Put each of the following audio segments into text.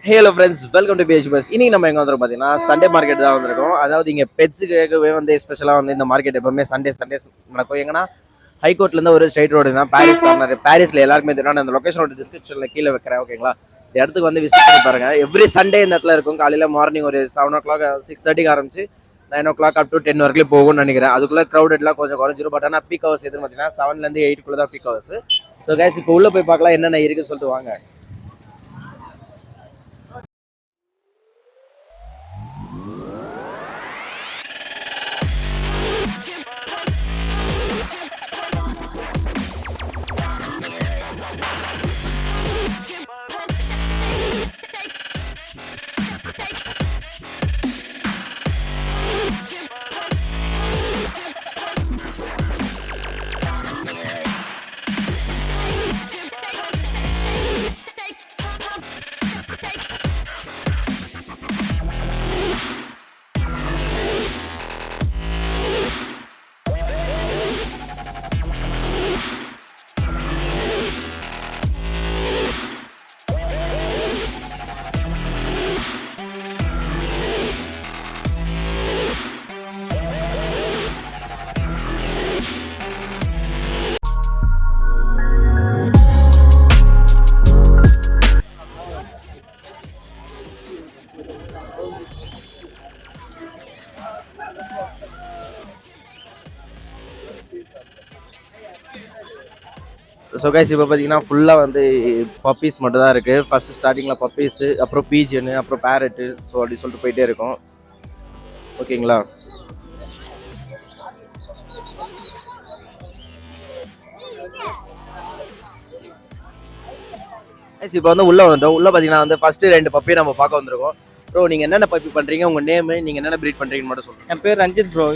Hello friends, welcome to page bus. இன்னைக்கு நம்ம எங்கே வந்துடும் பார்த்தீங்கன்னா சண்டே மார்க்கெட் தான் வந்திருக்கோம். அதாவது இங்கே பெட்ஸுக்காகவே வந்து ஸ்பெஷலாக வந்து இந்த மார்க்கெட் எப்பவுமே சண்டே நடக்கும். எங்கன்னா ஹைகோர்ட்லேருந்து ஒரு ஸ்ட்ரைட் ரோடு தான் பாரிஸ் கார்னர். பாரிஸில் எல்லாருக்குமே தெரியும். அந்த லொக்கேஷனோட டிஸ்கிரிப்ஷனில் கீழே வைக்கிறேன், ஓகேங்களா? இந்த இடத்துக்கு வந்து விசிட் பண்ணி பாருங்க. எவ்ரி சண்டே இந்த இடத்துல இருக்கும். காலையில் மார்னிங் ஒரு 7 o'clock 6:30 ஆரம்பிச்சு 9 o'clock up to 10 வரைக்கும் போகும்னு நினைக்கிறேன். அதுக்குள்ளே க்ரௌடெட்லாம் கொஞ்சம் குறைஞ்சிரும். பட் ஆனால் பீக் ஹவர்ஸ் எதுன்னு பார்த்தீங்கன்னா 7லேருந்து 8 தான் பீக் ஹவர்ஸ். ஸோ கைஸ், இப்போ உள்ளே போய் பார்க்கலாம் என்னென்ன இருக்குன்னு சொல்லிட்டு வாங்க. ஸோ கைஸ், இப்போ பார்த்தீங்கன்னா ஃபுல்லாக வந்து பப்பீஸ் மட்டும் தான் இருக்குது. ஃபஸ்ட்டு ஸ்டார்டிங்கில் பப்பீஸு, அப்புறம் பீஜனு, அப்புறம் பேரட்டு, ஸோ அப்படி சொல்லிட்டு போயிட்டே இருக்கும். ஓகேங்களா? கைஸ், இப்போ வந்து உள்ளே வந்துட்டோம். உள்ளே பார்த்தீங்கன்னா வந்து ஃபஸ்ட்டு 2 பப்பியை நம்ம பார்க்க வந்திருக்கோம். ப்ரோ, நீங்கள் என்னென்ன பப்பி பண்ணுறீங்க, உங்கள் நேமு, நீங்கள் என்னென்ன ப்ரீட் பண்ணுறீங்கன்னு மட்டும் சொல்லுங்கள். என் பேர் ரஞ்சித் ப்ரோ.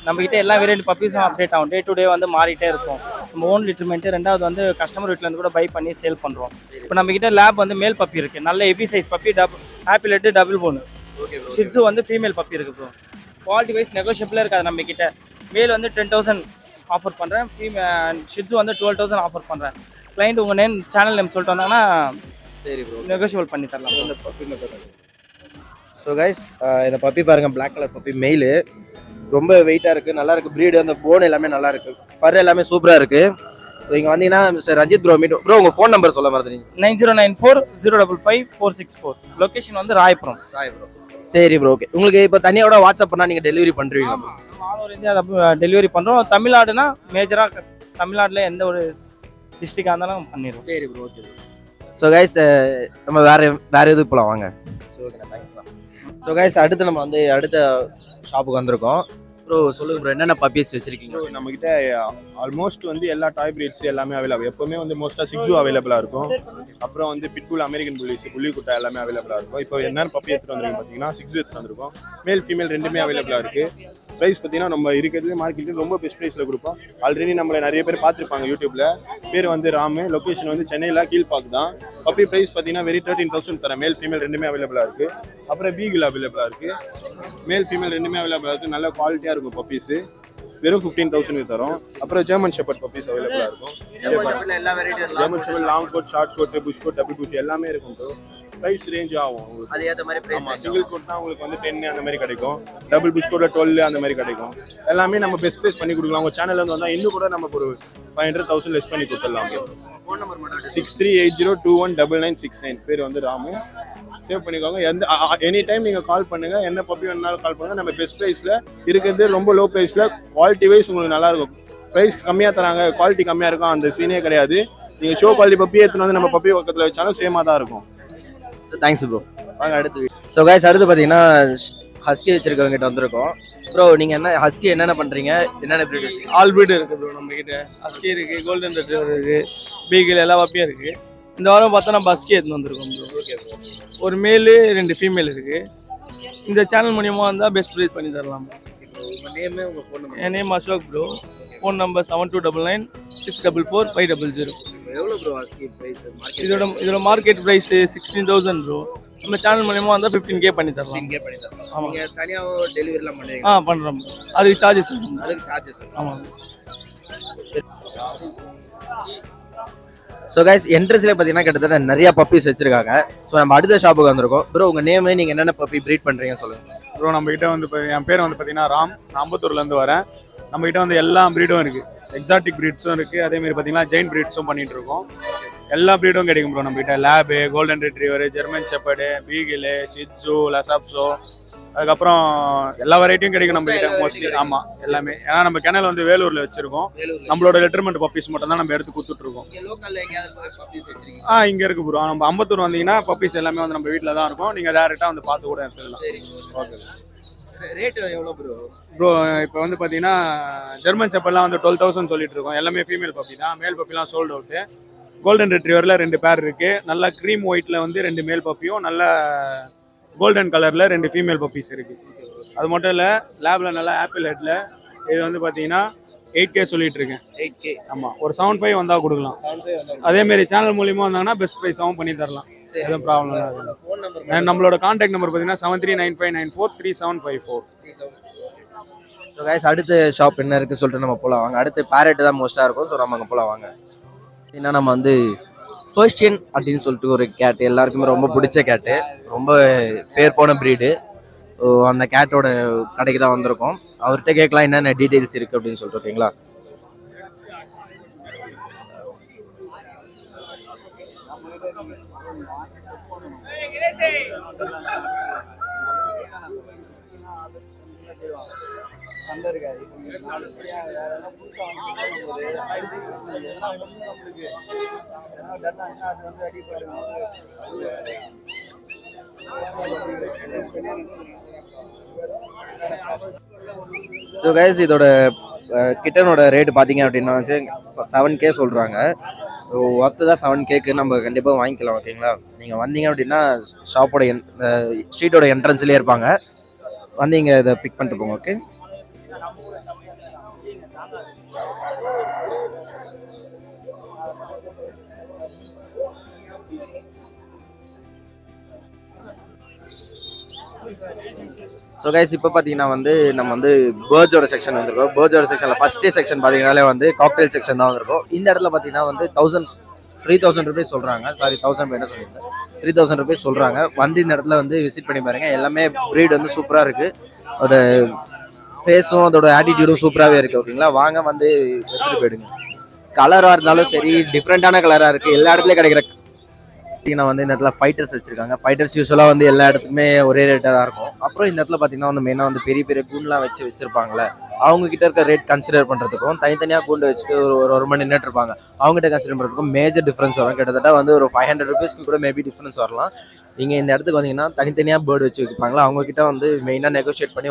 நம்மகிட்ட எல்லா வெரைட்டி பப்பீஸும் அப்டேட் ஆகும். டே டு டே வந்து மாறிட்டே இருக்கும். நம்ம ஓன் லிட்டர்மெண்ட்டு. ரெண்டாவது வந்து கஸ்டமர் வீட்டிலேருந்து கூட பை பண்ணி சேல் பண்ணுறோம். இப்போ நம்மகிட்ட லேப் வந்து மேல் பப்பி இருக்குது. நல்ல ஹெவி சைஸ் பப்பி, ஹாப்பி லெட்டு, டபுள் போனு. ஷிட்ஸு வந்து ஃபீமேல் பப்பி இருக்குது ப்ரோ. குவாலிட்டி வைஸ் நெகோஷியபிளாக இருக்காது நம்மக்கிட்ட. மேல் வந்து 10,000 ஆஃபர் பண்ணுறேன். ஷிட்ஸு வந்து 12,000 ஆஃபர் பண்ணுறேன். கிளைண்ட் உங்கள் நேம், சேனல் நேம் சொல்லிட்டு வந்தாங்கன்னா சரி ப்ரோ, நெகோஷியபிள் பண்ணி தரலாம். இந்த பப்பி மட்டும். ஸோ கைஸ், இந்த பப்பி பாருங்கள், பிளாக் கலர் பப்பி, மெயிலு. ரொம்ப வெயிட்டாக இருக்குது, நல்லா இருக்குது. ப்ரீடு, அந்த போன் எல்லாமே நல்லா இருக்குது. ஃபர் எல்லாமே சூப்பராக இருக்குது. ஸோ இங்கே வந்தீங்கன்னா mister Ranjith bro meet. Bro, உங்கள் ஃபோன் நம்பர் சொல்ல மறந்துட்டீங்க. 9094055464. லொக்கேஷன் வந்து ராயபுரம். சரி ப்ரோ, ஓகே. உங்களுக்கு இப்போ தனியோட வாட்ஸ்அப் பண்ணால் நீங்கள் டெலிவரி பண்ணுறீங்களா? ஆல் ஓவர் இந்தியா டெலிவரி பண்ணுறோம். தமிழ்நாடுனா மேஜராக தமிழ்நாட்டில் எந்த ஒரு டிஸ்ட்ரிக்டாக இருந்தாலும் பண்ணிடுவோம். சரி bro, okay bro. So guys, நம்ம வேறு எதுக்கு போகலாம் வாங்க. ஸோ ஓகே, தேங்க்ஸ் தான். ஸோ கைஸ், அடுத்து நம்ம வந்து அடுத்த ஷாப்புக்கு வந்திருக்கோம். ப்ரோ சொல்லுங்க ப்ரோ, என்னென்ன பப்பீஸ் வச்சிருக்கீங்க? நம்மகிட்ட ஆல்மோஸ்ட் வந்து எல்லா டாய் பிரீட்ஸ் எல்லாமே அவைலபிள். எப்பவுமே வந்து மோஸ்ட்டாக சிக்ஸு அவைலபிளாக இருக்கும். அப்புறம் வந்து பிட்புல், அமெரிக்கன் புல்லிஸ், புள்ளி குட்டா எல்லாமே அவைலபிளாக இருக்கும். இப்போ என்னென்ன பப்பி எடுத்துகிட்டு வந்துருக்கீங்க பார்த்தீங்கன்னா 6 எடுத்துகிட்டு வந்திருக்கோம். மேல் ஃபீமேல் ரெண்டுமே அவைலபிளாக இருக்குது. ப்ரைஸ் பார்த்தீங்கன்னா நம்ம இருக்கிறது மார்க்கெட்டில் ரொம்ப பெஸ்ட் ப்ரைஸில் கொடுப்போம். ஆல்ரெடி நம்மளை நிறைய பேர் பார்த்துருப்பாங்க யூடியூப்பில். பேர் வந்து ராமு. லொக்கேஷன் வந்து சென்னையில் கீழ்பாக்கு தான். பப்பி ப்ரைஸ் பார்த்தீங்கன்னா வெரி 13,000 தரேன். மேல் ஃபீமேல் ரெண்டுமே அவைலபிளாக இருக்குது. அப்புறம் பீகிள் அவைலபிளாக இருக்குது. மேல் ஃபீமேல் ரெண்டுமே அவைலபிளாக இருக்குது. நல்ல குவாலிட்டியாக இருக்கும் பப்பீஸு. வெறும் 15,000 தரோம். அப்புறம் ஜெர்மன் ஷெப்பர்ட் பப்பீஸ் அவைலபிளாக இருக்கும். German shepherd, long coat, short coat, bush coat, double bush எல்லாமே இருக்கும் ப்ரோ. ப்ரைஸ் ரேஞ்ச் ஆகும் உங்களுக்கு. அது ஏற்ற மாதிரி ப்ரைஸ். ஆமாம், சிங்கிள் கோட்னா உங்களுக்கு வந்து 10 அந்த மாதிரி கிடைக்கும். டபுள் புஷ் கோட்ல 12 அந்த மாதிரி கிடைக்கும். எல்லாமே நம்ம பெஸ்ட் ப்ரைஸ் பண்ணி கொடுக்கலாம். உங்கள் சேனலில் வந்து வந்தால் இன்னும் கூட நம்ம ஒரு 500,000 லெஸ் பண்ணி கொடுத்துடலாம். 6380219969. பேர் வந்து ராமு. சேவ் பண்ணிக்கோங்க. எந்த எனி டைம் நீங்கள் கால் பண்ணுங்கள். என்ன பப்பி வேணாலும் கால் பண்ணுங்கள். நம்ம பெஸ்ட் ப்ரைஸில் இருக்கிறது, ரொம்ப லோ ப்ரைஸில் குவாலிட்டி வைஸ் உங்களுக்கு நல்லாயிருக்கும். ப்ரைஸ் கம்மியாக தராங்க, குவாலிட்டி கம்மியாக இருக்கும், அந்த சீனே கிடையாது. நீங்கள் ஷோ குவாலிட்டி பப்பி எடுத்துன்னு வந்து நம்ம பப்பி பக்கத்தில் வச்சாலும் சேமாக தான் இருக்கும். Thanks bro. வாங்க அடுத்து. ஸோ கைஸ், அடுத்து பார்த்தீங்கன்னா ஹஸ்கி வச்சிருக்கவங்க கிட்ட வந்திருக்கோம். ப்ரோ, நீங்கள் என்ன ஹஸ்கி என்னென்ன பண்ணுறீங்க, என்னென்ன ப்ரீட் வச்சுருக்கீங்க? ஆல் பிரீட் இருக்குது ப்ரோ. நம்மகிட்ட ஹஸ்கி இருக்குது, கோல்டன் ரெட்ரீவர் இருக்குது, பீகிள், எல்லா பப்பியும் இருக்குது. இந்த வாரம் பார்த்தா நம்ம ஹஸ்கி எடுத்துன்னு வந்திருக்கோம் ப்ரோ. Okay bro. ஒரு மேலு 2 ஃபீமேல் இருக்குது. இந்த சேனல் மூலியமாக வந்தால் பெஸ்ட் ப்ரைஸ் பண்ணி தரலாம். உங்கள் நேமு, உங்கள் ஃபோன் நம்பர்? என் name Ashok bro. Phone number 7299644500. எவ்வளோ ப்ரோ ஹஸ்கி ப்ரைஸ்? இதோட மார்க்கெட் ப்ரைஸ் 16,000 ப்ரோ. நம்ம சேனல் மூலியமாக வந்தால் 15K பண்ணி தரலாம். 15K பண்ணி தரலாம். ஆமாம். நீங்கள் தனியாக டெலிவரிலாம் பண்ணுறீங்க? பண்ணுறோம். அதுக்கு சார்ஜஸ். அதுக்கு சார்ஜஸ். ஆமாம். ஸோ கைஸ் என்ட்ரன்ஸ்லேயே பார்த்தீங்கன்னா கிட்டத்தட்ட நிறைய பப்பீஸ் வச்சிருக்காங்க. ஸோ நம்ம அடுத்த ஷாப்புக்கு வந்திருக்கோம். ப்ரோ உங்கள் நேம், நீங்கள் என்னென்ன பப்பி ப்ரீட் பண்ணுறீங்கன்னு சொல்லுங்கள். ப்ரோ நம்மகிட்ட வந்து என் பேர் வந்து பார்த்தீங்கன்னா ராம், நான் அம்பத்தூர்லேருந்து வரேன். நம்மகிட்ட வந்து எல்லா ப்ரீடும் இருக்குது, எக்ஸாட்டிக் ப்ரீட்ஸும் இருக்குது, அதேமாதிரி பார்த்தீங்கன்னா ஜெயின் ப்ரீட்ஸும் பண்ணிட்டு இருக்கோம். எல்லா ப்ரீடும் கிடைக்கும் ப்ரோ நம்மகிட்ட. Lab, golden retriever, German shepherd, beagle, shih tzu, lhasa apso, அதுக்கப்புறம் எல்லா வெரைட்டியும் கிடைக்கும் நம்ம கிட்ட மோஸ்ட்லி. ஆமாம் எல்லாமே. ஏன்னா நம்ம கிணல் வந்து வேலூரில் வச்சிருக்கோம். நம்மளோட லெட்டர்மெண்ட் பப்பீஸ் மட்டும் தான் நம்ம எடுத்து கொடுத்துட்டு இருக்கோம். இங்கே இருக்கு ப்ரோ. நம்ம அம்பத்தூர் வந்தீங்கன்னா பப்பீஸ் எல்லாமே வந்து நம்ம வீட்டில் தான் இருக்கும். நீங்கள் டேரெக்டாக வந்து பார்த்து கூட எடுத்துக்கலாம். ஓகே. ரேட் எவ்வளோ ப்ரோ? ப்ரோ இப்போ வந்து பார்த்தீங்கன்னா ஜெர்மன் ஷெப்பர்ட்லாம் வந்து 12,000 சொல்லிட்டு இருக்கோம். எல்லாமே ஃபீமேல் பப்பி தான். மேல் பப்பிலாம் சோல்ட் அவுட்டு. கோல்டன் ரிட்ரீவரில் 2 பேர் இருக்குது. நல்லா க்ரீம் ஒயிட்டில் வந்து 2 மேல் பப்பியும், நல்ல கோல்டன் கலரில் 2 ஃபீமேல் பப்பீஸ் இருக்குது. அது மட்டும் இல்லை, லேபில் நல்லா ஆப்பிள் ஹெட்டில் இது வந்து பார்த்தீங்கன்னா 8K சொல்லிட்டு இருக்கேன். 8K. ஆமாம், ஒரு 7.5 வந்தால் கொடுக்கலாம். அதேமாரி சேனல் மூலியமாக வந்தாங்கன்னா பெஸ்ட் ப்ரைஸாகவும் பண்ணி தரலாம். எதுவும் ப்ராப்ளம் இல்லை. நம்மளோட கான்டாக்ட் நம்பர் பார்த்தீங்கன்னா 7395943754. ஸோ கைஸ் அடுத்த ஷாப் என்ன இருக்குன்னு சொல்லிட்டு நம்ம போகலாம் வாங்க. அடுத்து பேரட் தான் மோஸ்ட்டாக இருக்கும். ஸோ நம்ம அங்கே போகலாம் வாங்க. ஏன்னா நம்ம வந்து பர்ஷியன் அப்படின்னு சொல்லிட்டு ஒரு கேட்டு, எல்லாருக்குமே ரொம்ப பிடிச்ச கேட்டு, ரொம்ப பேர் போன ப்ரீடு. ஸோ அந்த கேட்டோட கடைக்கு தான் வந்திருக்கோம். அவர்கிட்ட கேட்கலாம் என்னென்ன டீட்டெயில்ஸ் இருக்குது அப்படின்னு சொல்லிட்டு. ஓகேங்களா? ஸோ கைஸ் இதோட கிட்டனோட ரேட் பார்த்தீங்க அப்படின்னா வந்து 7K சொல்கிறாங்க. ஒர்த்து தான் 7Kக்கு நம்ம கண்டிப்பாக வாங்கிக்கலாம். ஓகேங்களா? நீங்கள் வந்தீங்க அப்படின்னா ஷாப்போட ஸ்ட்ரீட்டோட என்ட்ரன்ஸ்லேயே இருப்பாங்க. வந்து இங்கே இதை பிக் பண்ணிட்டு போங்க. ஓகே. ஸோ கைஸ் இப்போ பார்த்தீங்கன்னா வந்து நம்ம வந்து பேர்ட்ஸோட செக்ஷன் வந்திருக்கோம். பேர்ட்ஸோட செக்ஷனில் ஃபஸ்ட்டே செக்ஷன் பார்த்தீங்கன்னாலே வந்து காக்டெயில் செக்ஷன் தான் வந்திருக்கும். இந்த இடத்துல பார்த்தீங்கன்னா வந்து 3,000 ருபீஸ் சொல்கிறாங்க. சாரி 1000 என்ன சொல்லியிருந்தேன், 3,000 ருபீஸ் சொல்கிறாங்க. வந்து இந்த இடத்துல வந்து விசிட் பண்ணி பாருங்கள். எல்லாமே ப்ரீட் வந்து சூப்பராக இருக்குது. அதோட ஃபேஸும் அதோட ஆட்டிடியூடும் சூப்பராகவே இருக்குது. ஓகேங்களா? வாங்க வந்து எடுத்துகிட்டு போயிடுங்க. கலராக இருந்தாலும் சரி, டிஃப்ரெண்ட்டான கலராக இருக்குது. எல்லா இடத்துலையும் கிடைக்கிற பார்த்தீங்கன்னா வந்து இந்த இடத்துல ஃபைட்டர்ஸ் வச்சிருக்காங்க. ஃபைட்டர்ஸ் யூஸ்வலாக வந்து எல்லா இடத்துக்குமே ஒரே ரேட்டாக தான் இருக்கும். அப்புறம் இந்த இடத்துல பார்த்தீங்கன்னா வந்து மெயினாக வந்து பெரிய பெரிய கூண்டெலாம் வச்சிருப்பாங்களே, அவங்க கிட்ட இருக்க ரேட் கன்சிடர் பண்ணுறதுக்கும் தனித்தனியாக கூண்டு வச்சுட்டு ஒரு மணி நின்றுட்டு இருப்பாங்க, அவங்ககிட்ட கன்சிடர் பண்ணுறதுக்கும் மேஜர் டிஃப்ரென்ஸ் வரும். கிட்டத்தட்ட வந்து ஒரு 500 ருபீஸ்க்கு கூட மேபி டிஃப்ரென்ஸ் வரலாம். நீங்கள் இந்த இடத்துக்கு வந்தீங்கன்னா தனித்தனியாக பேர்டு வச்சு வைப்பாங்களா, அவங்ககிட்ட வந்து மெயினாக நெகோஷியேட் பண்ணி.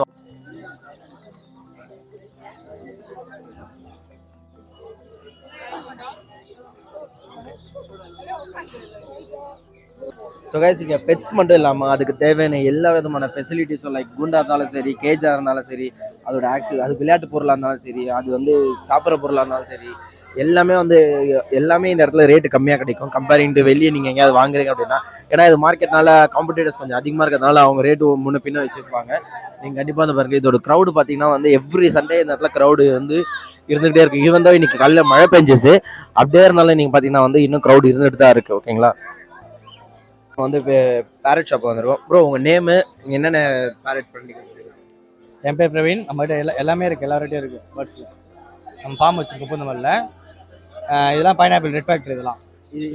ஸோ கைஸ் இங்கே பெட்ஸ் மட்டும் இல்லாமல் அதுக்கு தேவையான எல்லா விதமான ஃபெசிலிட்டிஸும், லைக் குண்டாக இருந்தாலும் சரி, கேஜாக இருந்தாலும் சரி, அதோட அது விளையாட்டு பொருளாக இருந்தாலும் சரி, அது வந்து சாப்பிட்ற பொருளாக இருந்தாலும் சரி, எல்லாமே இந்த இடத்துல ரேட்டு கம்மியாக கிடைக்கும். கம்பேரிங் டு வெளியே நீங்கள் எங்கேயாவது வாங்குறீங்க அப்படின்னா, ஏன்னா இது மார்க்கெட்னால காம்படிட்டர்ஸ் கொஞ்சம் அதிகமாக இருக்கிறதுனால அவங்க ரேட்டு முன்ன பின்ன வச்சுருப்பாங்க. நீங்கள் கண்டிப்பாக வந்து பாருங்கள். இதோட க்ரௌடு பார்த்தீங்கன்னா வந்து எவ்ரி சண்டே இந்த இடத்துல க்ரௌடு வந்து இருந்துகிட்டே இருக்கும். ஈவன் தான் இன்னைக்கு காலையில் மழை பெஞ்சிச்சு, அப்படியே இருந்தாலும் நீங்கள் பார்த்தீங்கன்னா வந்து இன்னும் க்ரௌடு இருந்துகிட்டு தான் இருக்குது. ஓகேங்களா? வந்து பேரட் ஷாப் வந்திருக்கோம். ப்ரோ உங்கள் நேமு, நீங்கள் என்னென்ன பேரட் பண்ணிக்கிறீங்க? என் பேர் பிரவீன். நம்மகிட்ட எல்லாமே இருக்குது, எல்லா ரேட்டையும் இருக்குது பேர்ட்ஸில். நம்ம ஃபார்ம் வச்சுருக்கோம் இந்த மாதிரில. இதெல்லாம் பைனாப்பிள் ரெட் ஃபேக்ட்ரி.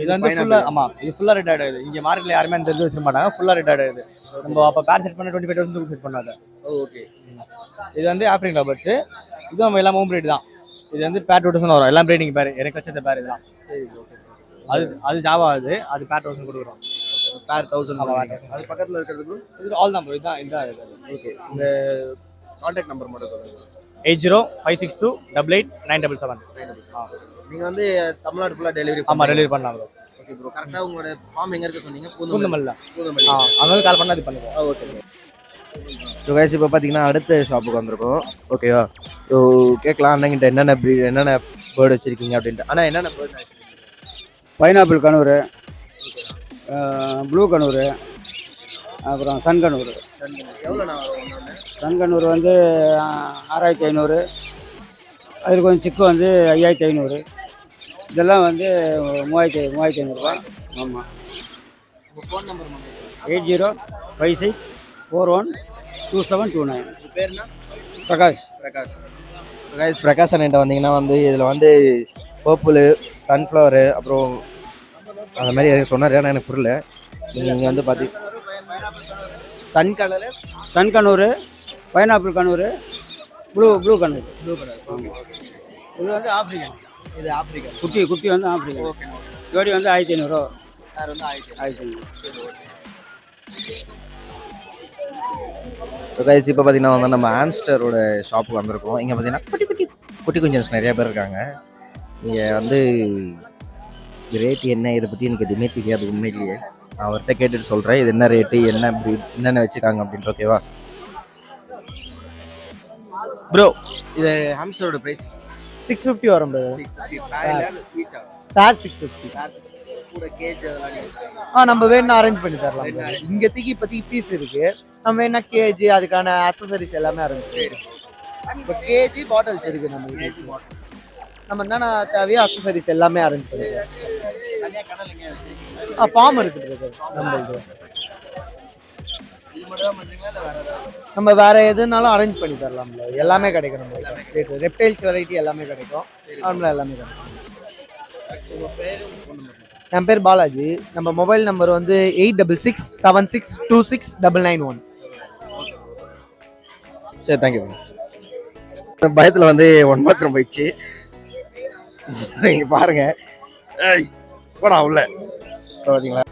இது வந்து ஃபுல்லாக, ஆமாம் இது ஃபுல்லாக ரெட் ஆகிடுது. இங்கே மார்க்கெட்டில் யாருமே அந்த தெரிஞ்சு வச்சுக்க மாட்டாங்க. ஃபுல்லாக ரெட் ஆகிடுது. நம்ம அப்போ பேர் செட் பண்ண 25,000 செட் பண்ணாது. ஓகே. இது வந்து ஆஃப்ரிக்கா பேர்ட்ஸு. இதுவும் நம்ம எல்லாம் ஹோம் ப்ரீட் தான். இது வந்து பேர் 2000 வரும். எல்லாம் ப்ரீடிங் பேர், எனக்கு வச்ச பேர் இதெல்லாம். அது ஜாவா. அது பேர் 1000 கொடுக்குறோம். பேர் 1000. அது பக்கத்தில் இருக்கிறது இது ஆல் தான். இதுதான். ஓகே. இந்த கான்டாக்ட் நம்பர் மட்டும் சொல்லுங்கள். 8056288977. நீங்கள் வந்து தமிழ்நாடு ஃபுல்லாக டெலிவரி? ஆமாம், டெலிவரி பண்ணலாம் ப்ரோ. Okay bro. கரெக்டாக உங்களோட ஃபார்ம் எங்கே இருக்க சொன்னீங்க? பூந்தமல்லியில். அங்கே வந்து கால் பண்ணால் அது பண்ணுவோம். ஓகே. ஸோ கைஸ் இப்போ பார்த்தீங்கன்னா அடுத்த ஷாப்புக்கு வந்திருக்கோம். ஓகேவா? ஸோ கேட்கலாம் அண்ணங்கிட்ட என்னென்ன பேர்டு வச்சுருக்கீங்க அப்படின்ட்டு. ஆனால் என்னென்ன பேர்டு? பைனாப்பிள் கனூர், ப்ளூ கனூர், அப்புறம் சன் கனூர். சன் கனூர் வந்து 6500. அதில் கொஞ்சம் சிக்கு வந்து 5500. இதெல்லாம் வந்து 3500 ஆமாம். Phone number 8056412729. பேருனா பிரகாஷ். பிரகாஷ் அண்ணன்ட்ட வந்தீங்கன்னா வந்து இதில் வந்து பர்பிள், சன்ஃப்ளவரு, அப்புறம் அந்த மாதிரி சொன்னார். ஆனால் எனக்கு புரியல. நீங்கள் வந்து பார்த்தீங்கன்னா சன் கனூர், பைனாப்பிள் கனூர், ப்ளூ கனூர். இது வந்து ஆப்பிரிக்கன். இது ஆப்பிரிக்கா. குட்டி வந்து ஆப்பிரிக்கன். ஓகே. ஜோடி வந்து 1500. வேறு வந்து 1500. ஸோ கைஸ் இப்போ பார்த்தீங்கன்னா வந்து நம்ம ஆம்ஸ்டரோட ஷாப்புக்கு வந்திருக்கோம். இங்கே பார்த்தீங்கன்னா குட்டி குஞ்சன்ஸ் நிறைய பேர் இருக்காங்க. இங்கே வந்து ரேட்டு என்ன இதை பற்றி எனக்கு எதுவுமே தெரியாது உண்மையிலேயே. நான் அவர்கிட்ட கேட்டுட்டு சொல்கிறேன் இது என்ன ரேட்டு, என்ன என்னென்ன வச்சுருக்காங்க அப்படின்ட்டு. ஓகேவா ப்ரோ? இது ஹாம்ஸ்டரோட ப்ரைஸ் 650 வரும் ப்ரோ. பேர் 650. நம்ம வேணும்னா அரேஞ்ச் பண்ணி தரலாம். இப்போதைக்கு பீஸ் இருக்கு. நம்ம வேணா கேஜி அதுக்கான அக்சசரிஸ் எல்லாமே அரேஞ்ச் பண்ணிடுறோம். இப்போ கேஜி பாட்டில்ஸ் இருக்கு நம்ம என்னென்ன தேவையோ அக்சசரிஸ் எல்லாமே அரேஞ்ச் பண்ணிடுறோம். ஃபார்ம் இருக்குது நம்மளுக்கு. நம்ம வேற எதுனாலும் அரேஞ்ச் பண்ணி தரலாம். எல்லாமே கிடைக்கும் நம்மளுக்கு. ரெப்டைல்ஸ் வெரைட்டி எல்லாமே கிடைக்கும். நார்மலாக எல்லாமே கிடைக்கும். என் பேர் பாலாஜி. நம்ம மொபைல் நம்பர் வந்து 8667626991. சரி, தேங்க்யூ. பயத்தில் வந்து 1 பாத்ரூம் போயிடுச்சு. இங்கே பாருங்க போடா உள்ள பார்த்தீங்களா.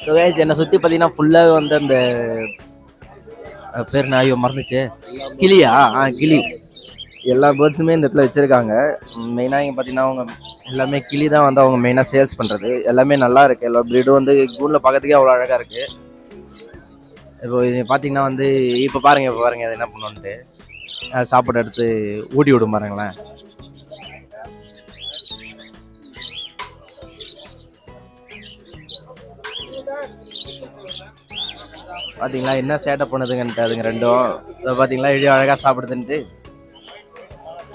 ஸோ கைஸ் என்னை சுற்றி பார்த்தீங்கன்னா ஃபுல்லாக வந்து அந்த பேர் நான் மறந்துச்சு, கிளியா? கிளி. எல்லா பேர்ட்ஸுமே இந்த இடத்துல வச்சுருக்காங்க. மெயினாக இங்கே பார்த்தீங்கன்னா அவங்க எல்லாமே கிளி தான் வந்து அவங்க மெயினாக சேல்ஸ் பண்ணுறது. எல்லாமே நல்லா இருக்குது. எல்லா ப்ரீடும் வந்து கூண்டில் பார்க்கறதுக்கே அவ்வளோ அழகாக இருக்குது. இப்போ இது பார்த்தீங்கன்னா வந்து இப்போ பாருங்கள் அது என்ன பண்ணுன்ட்டு சாப்பாடு எடுத்து ஊட்டி விடும் பாருங்களேன். பார்த்தீங்களா என்ன சேட்டை பண்ணுதுங்கன்ட்டு அதுங்க ரெண்டும். இதை பார்த்தீங்களா எவ்வளோ அழகாக சாப்பிடுதுன்ட்டு.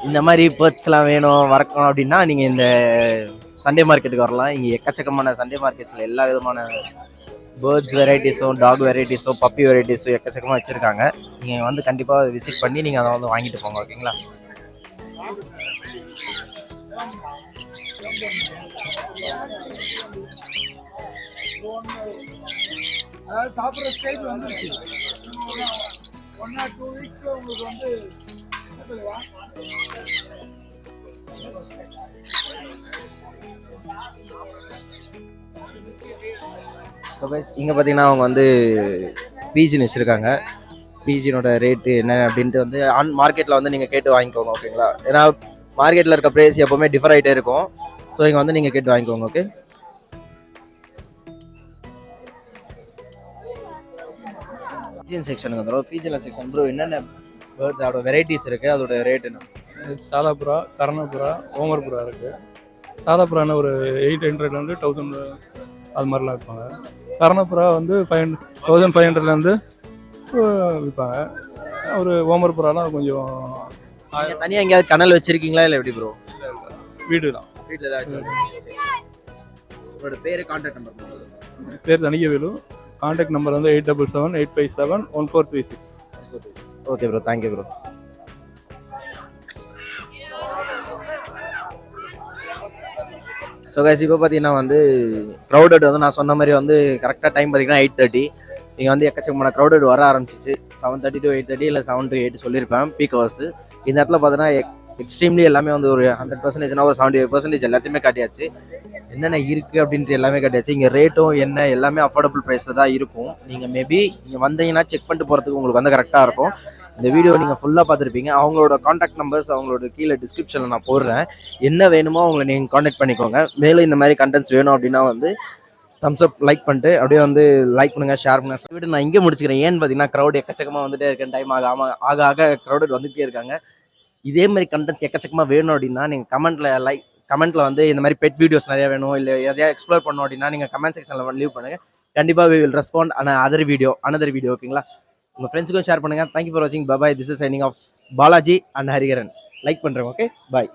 இந்த மாதிரி பேர்ட்ஸ்லாம் வேணும் வளர்க்கணும் அப்படின்னா நீங்கள் இந்த சண்டே மார்க்கெட்டுக்கு வரலாம். இங்கே எக்கச்சக்கமான சண்டே மார்க்கெட்ஸில் எல்லா விதமான பேர்ட்ஸ் வெரைட்டிஸும், டாக் வெரைட்டிஸும், பப்பி வெரைட்டிஸும் எக்கச்சக்கமாக வச்சுருக்காங்க. நீங்கள் வந்து கண்டிப்பாக விசிட் பண்ணி நீங்கள் அதை வந்து வாங்கிட்டு போங்க. ஓகேங்களா? சாப்பிட்ற ஸ்டேஜ் வந்து 1 or 2 வீக்ஸ்ல உங்களுக்கு வந்து ஸோ கைஸ் இங்கே பார்த்தீங்கன்னா அவங்க வந்து பீஜின் வச்சுருக்காங்க. பீஜினோட ரேட்டு என்ன அப்படின்ட்டு வந்து மார்க்கெட்டில் வந்து நீங்கள் கேட்டு வாங்கிக்கோங்க. ஓகேங்களா? ஏன்னா மார்க்கெட்டில் இருக்க ப்ரைஸ் எப்போவுமே டிஃபர் ஆகிட்டே இருக்கும். ஸோ இங்கே வந்து நீங்கள் கேட்டு வாங்கிக்கோங்க. ஓகே. பீஜின் செக்ஷனுக்கு வந்துடும். பீஜின் செக்ஷன் ப்ரோ என்னென்ன அதோட வெரைட்டிஸ் இருக்குது, அதோட ரேட் என்ன? சாதாபுரா, கர்ணபுரா, ஓமர்புரா இருக்குது. சாதாபுரான்னு ஒரு 800 1000 அது மாதிரிலாம் விற்பாங்க. கர்ணபுரா வந்து 1500 விற்பாங்க. ஒரு ஓமர்புராலாம் கொஞ்சம் தனியாக எங்கேயாவது கனல் வச்சுருக்கீங்களா இல்லை எப்படி ப்ரோ? வீடு தான். வீட்டில் தான். உங்களோட பேர், கான்டாக்ட் நம்பர்? பேர் தனிகவேலு. கான்டாக்ட் நம்பர் வந்து 8778571436. Okay bro, thank you bro. So guys இப்போ பார்த்தீங்கன்னா வந்து க்ரௌடட் வந்து நான் சொன்ன மாதிரி வந்து கரெக்டாக டைம் பார்த்தீங்கன்னா 8:30. இங்கே வந்து எக்கச்சக்கமான க்ரௌடட் வர ஆரம்பிச்சிச்சு. 7:30 to 8:30 இல்லை 7 to 8 சொல்லியிருப்பேன் பீக் ஹவர்ஸ். இந்த இடத்துல பார்த்தீங்கன்னா எக்ஸ்ட்ரீம்லி எல்லாமே வந்து ஒரு 100%, ஒரு 75% எல்லாத்தையுமே காட்டியாச்சு. என்னென்ன இருக்குது அப்படின்ட்டு எல்லாமே காட்டியாச்சு. இங்கே ரேட்டும் என்ன எல்லாமே அஃபோர்டபுள் ப்ரைஸில் தான் இருக்கும். நீங்கள் மேபி இங்கே வந்தீங்கன்னா செக் பண்ணிட்டு போகிறதுக்கு உங்களுக்கு வந்து கரெக்டாக இருக்கும். இந்த வீடியோ நீங்கள் ஃபுல்லாக பார்த்துருப்பீங்க. அவங்களோட காண்டாக்ட் நம்பர்ஸ் அவங்களோட கீழே டிஸ்கிரிப்ஷனில் நான் போடுறேன். என்ன வேணுமோ அவங்களை நீங்கள் காண்டாக்ட் பண்ணிக்கோங்க. மேலும் இந்த மாதிரி கண்டென்ட்ஸ் வேணும் அப்படின்னா வந்து தம்ஸ் அப் லைக் பண்ணிட்டு அப்படியே வந்து லைக் பண்ணுங்கள், ஷேர் பண்ணுங்கள். வீடு நான் இங்கே முடிச்சுக்கிறேன். ஏன்னு பார்த்தீங்கன்னா க்ரௌட் எக்கச்சக்கமாக வந்துட்டே இருக்கேன். டைம் ஆக க்ரௌடட் வந்துகிட்டே இருக்காங்க. இதே மாதிரி கண்டென்ட்ஸ் எக்கச்சக்கமாக வேணும் அப்படின்னா நீங்கள் கமெண்ட்டில் வந்து இந்த மாதிரி பெட் வீடியோஸ் நிறையா வேணும் இல்லை எதையா எக்ஸ்ப்ளோர் பண்ணணும் அப்படின்னா நீங்கள் கமெண்ட் செக்ஷனில் லீவ் பண்ணுங்கள். கண்டிப்பாக we will respond on another video. ஓகேங்களா? உங்கள் ஃப்ரெண்ட்ஸுக்கும் ஷேர் பண்ணுங்கள். தேங்க்யூ ஃபார் வாட்சிங். Bye bye. This is signing off Balaji and Hariharan. Like பண்ணுறேன். ஓகே பாய்.